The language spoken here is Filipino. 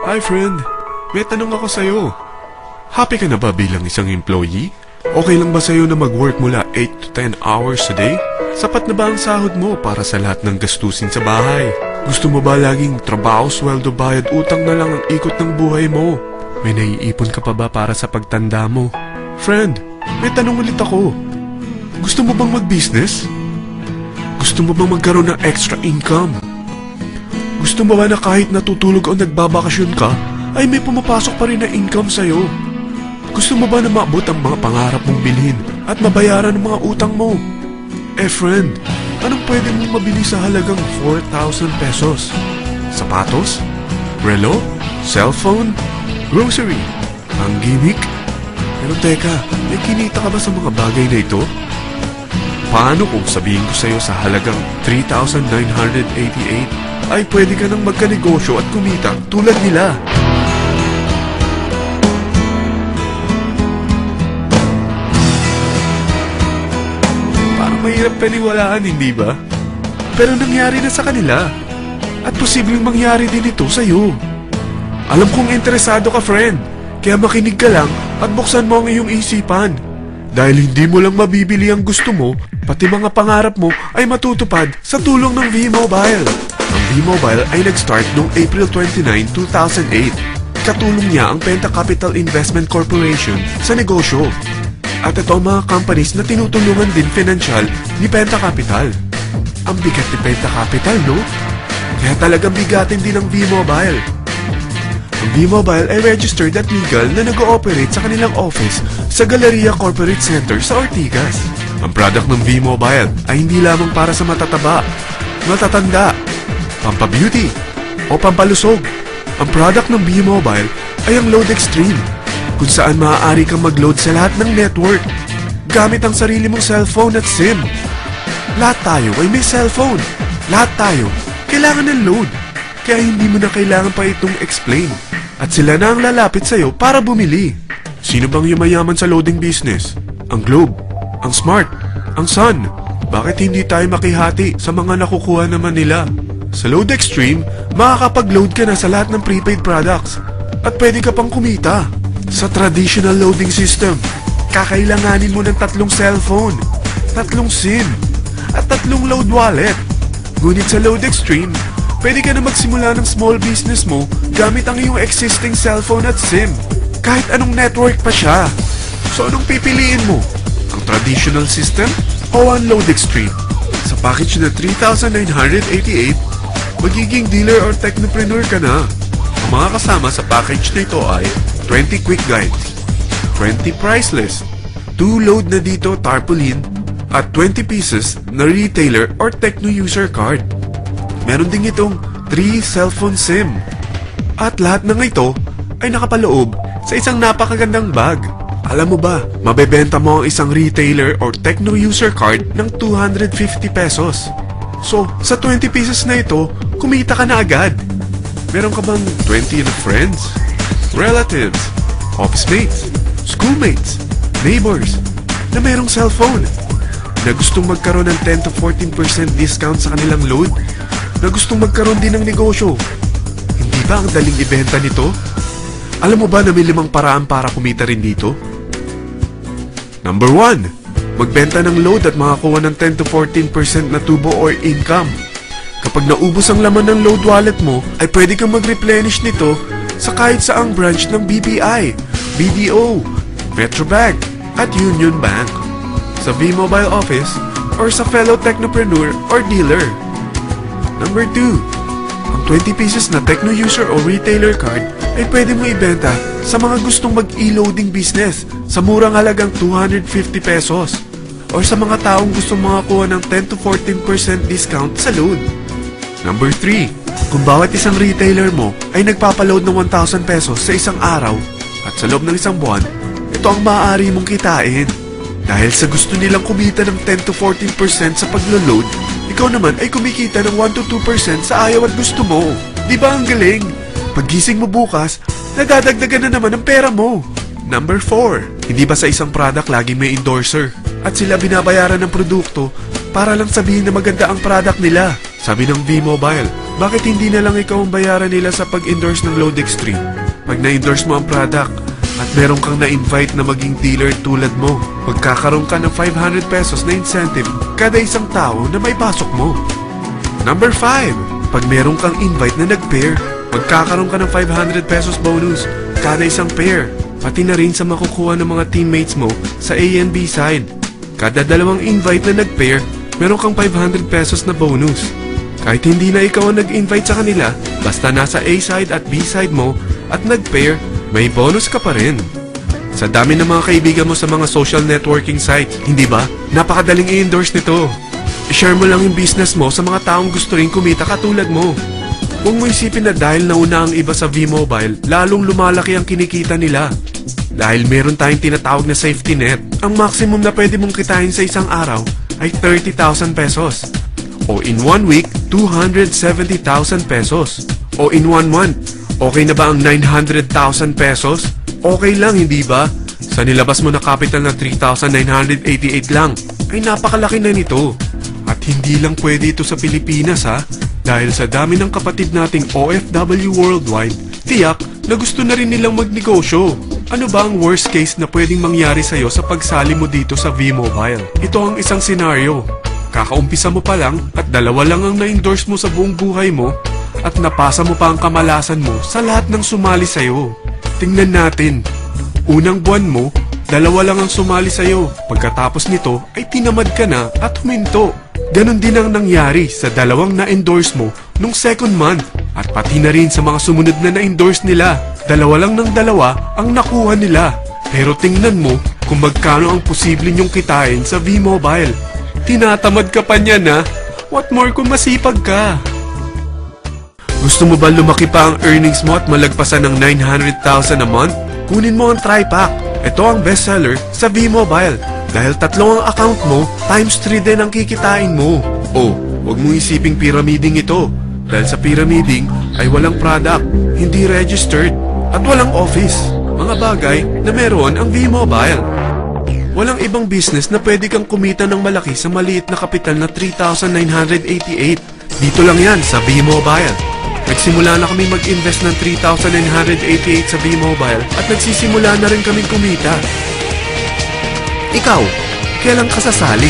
Hi friend, may tanong ako sa'yo. Happy ka na ba bilang isang employee? Okay lang ba sa'yo na mag-work mula 8 to 10 hours a day? Sapat na ba ang sahod mo para sa lahat ng gastusin sa bahay? Gusto mo ba laging trabaho, sweldo, bayad, utang na lang ang ikot ng buhay mo? May naiipon ka pa ba para sa pagtanda mo? Friend, may tanong ulit ako. Gusto mo bang mag-business? Gusto mo bang magkaroon ng extra income? Gusto mo ba na kahit natutulog o nagbabakasyon ka, ay may pumapasok pa rin na income sa'yo? Gusto mo ba na maabot ang mga pangarap mong bilhin at mabayaran ang mga utang mo? Eh friend, anong pwede mong mabili sa halagang 4,000 pesos? Sapatos? Relo? Cellphone? Grocery? Ang gimmick? Pero teka, may kinita ka ba sa mga bagay na ito? Paano kung sabihin ko sa'yo sa halagang 3,988 ay pwede ka nang magkanegosyo at kumita tulad nila? Parang mahirap paniwalaan, hindi ba? Pero nangyari na sa kanila. At posibleng mangyari din ito sa'yo. Alam kong interesado ka, friend. Kaya makinig ka lang at buksan mo ang iyong isipan. Dahil hindi mo lang mabibili ang gusto mo, pati mga pangarap mo ay matutupad sa tulong ng V-Mobile. Ang V-Mobile ay nag-start noong April 29, 2008. Katulong niya ang Penta Capital Investment Corporation sa negosyo. At ito ang mga companies na tinutulungan din financial ni Penta Capital. Ang bigat ni Penta Capital, no? Kaya talagang bigatin din ang V-Mobile. Ang V-Mobile ay registered at legal na nag-ooperate sa kanilang office sa Galleria Corporate Center sa Ortigas. Ang product ng V-Mobile ay hindi lamang para sa matataba, matatanda, pampabeauty, o pampalusog. Ang product ng V-Mobile ay ang Load Extreme, kung saan maaari kang mag-load sa lahat ng network gamit ang sarili mong cellphone at SIM. Lahat tayo ay may cellphone. Lahat tayo kailangan ng load. Kaya hindi mo na kailangan pa itong explain. At sila na ang lalapit sa'yo para bumili. Sino bang yumayaman sa loading business? Ang Globe, ang Smart, ang Sun. Bakit hindi tayo makihati sa mga nakukuha naman nila? Sa Load Extreme, makakapag-load ka na sa lahat ng prepaid products. At pwede ka pang kumita. Sa traditional loading system, kakailanganin mo ng 3 cellphone, 3 SIM, at 3 load wallet. Ngunit sa Load Extreme, pwede ka na magsimula ng small business mo gamit ang iyong existing cellphone at SIM. Kahit anong network pa siya. So anong pipiliin mo? Ang traditional system o ang Load Extreme? Sa package na 3,988, magiging dealer or technopreneur ka na. Ang mga kasama sa package na ito ay 20 quick guides, 20 price list, 2 load na dito tarpaulin, at 20 pieces na retailer or techno user card. Meron din itong 3 cellphone SIM. At lahat ng ito ay nakapaloob sa isang napakagandang bag. Alam mo ba, mabebenta mo ang isang retailer or techno user card ng 250 pesos. So, sa 20 pieces na ito, kumita ka na agad. Meron ka bang 20 na friends, relatives, office mates, schoolmates, neighbors na merong cellphone na gustong magkaroon ng 10 to 14% discount sa kanilang load? Na gustong magkaroon din ng negosyo? Hindi ba ang daling ibenta nito? Alam mo ba na may 5 paraan para kumita rin dito? Number 1, magbenta ng load at makakuha ng 10 to 14% na tubo or income. Kapag naubos ang laman ng load wallet mo, ay pwede kang mag-replenish nito sa kahit saang branch ng BPI, BDO, Metrobank, at Union Bank, sa V-Mobile office, or sa fellow technopreneur or dealer. Number 2, ang 20 pieces na techno user o retailer card ay pwede mo ibenta sa mga gustong mag-e-loading business sa murang halagang 250 pesos or sa mga taong gustong makakuha ng 10 to 14% discount sa load. Number 3, kung bawat isang retailer mo ay nagpapaload ng 1,000 pesos sa isang araw at sa loob ng isang buwan, ito ang maaari mong kitain. Dahil sa gusto nilang kumita ng 10 to 14% sa paglo-load, ikaw naman ay kumikita ng 1 to 2% sa ayaw at gusto mo. Di ba ang galing? Paggising mo bukas, nadadagdagan na naman ang pera mo. Number 4, hindi ba sa isang product lagi may endorser? At sila binabayaran ng produkto para lang sabihin na maganda ang product nila. Sabi ng V-Mobile, bakit hindi na lang ikaw ang bayaran nila sa pag-endorse ng Load Extreme? Pag na-endorse mo ang product at meron kang na-invite na maging dealer tulad mo, magkakaroon ka ng 500 pesos na incentive kada isang tao na may pasok mo. Number 5, pag meron kang invite na nag-pair, magkakaroon ka ng 500 pesos bonus kada isang pair, pati na rin sa makukuha ng mga teammates mo sa A and B side. Kada dalawang invite na nag-pair, meron kang 500 pesos na bonus. Kahit hindi na ikaw ang nag-invite sa kanila, basta nasa A side at B side mo at nag-pair, may bonus ka pa rin. Sa dami ng mga kaibigan mo sa mga social networking sites, hindi ba? Napakadaling i-endorse nito. I-share mo lang yung business mo sa mga taong gusto rin kumita katulad mo. Huwag mo isipin na dahil nauna ang iba sa V-Mobile, lalong lumalaki ang kinikita nila. Dahil meron tayong tinatawag na safety net, ang maximum na pwede mong kitain sa isang araw ay 30,000 pesos. O in 1 week, 270,000 pesos. O in 1 month, okay na ba ang 900,000 pesos? Okay lang, hindi ba? Sa nilabas mo na capital na 3,988 lang, ay napakalaki na nito. At hindi lang pwede ito sa Pilipinas ha, dahil sa dami ng kapatid nating OFW worldwide, tiyak na gusto na rin nilang magnegosyo. Ano ba ang worst case na pwedeng mangyari sa'yo sa pagsali mo dito sa V-Mobile? Ito ang isang senaryo. Kakaumpisa mo pa lang at dalawa lang ang na-endorse mo sa buong buhay mo at napasa mo pa ang kamalasan mo sa lahat ng sumali sa'yo. Tingnan natin. Unang buwan mo, dalawa lang ang sumali sa'yo. Pagkatapos nito ay tinamad ka na at huminto. Ganon din ang nangyari sa dalawang na-endorse mo nung second month at pati na rin sa mga sumunod na na-endorse nila. Dalawa lang ng dalawa ang nakuha nila. Pero tingnan mo kung magkano ang posible nyong kitain sa V-Mobile. Tinatamad ka pa niyan ha? What more kung masipag ka? Gusto mo ba lumaki pa ang earnings mo at malagpasan ng 900,000 a month? Kunin mo ang TriPack. Ito ang bestseller sa V-Mobile. Dahil 3 ang account mo, times 3 din ang kikitain mo. Oh, huwag mong isiping pyramiding ito. Dahil sa pyramiding ay walang product, hindi registered, at walang office. Mga bagay na meron ang V-Mobile. Walang ibang business na pwede kang kumita ng malaki sa maliit na kapital na 3,988. Dito lang yan sa V-Mobile. Nagsimula na kami mag-invest ng 3,988 sa V-Mobile at nagsisimula na rin kaming kumita. Ikaw, kailan ka sasali?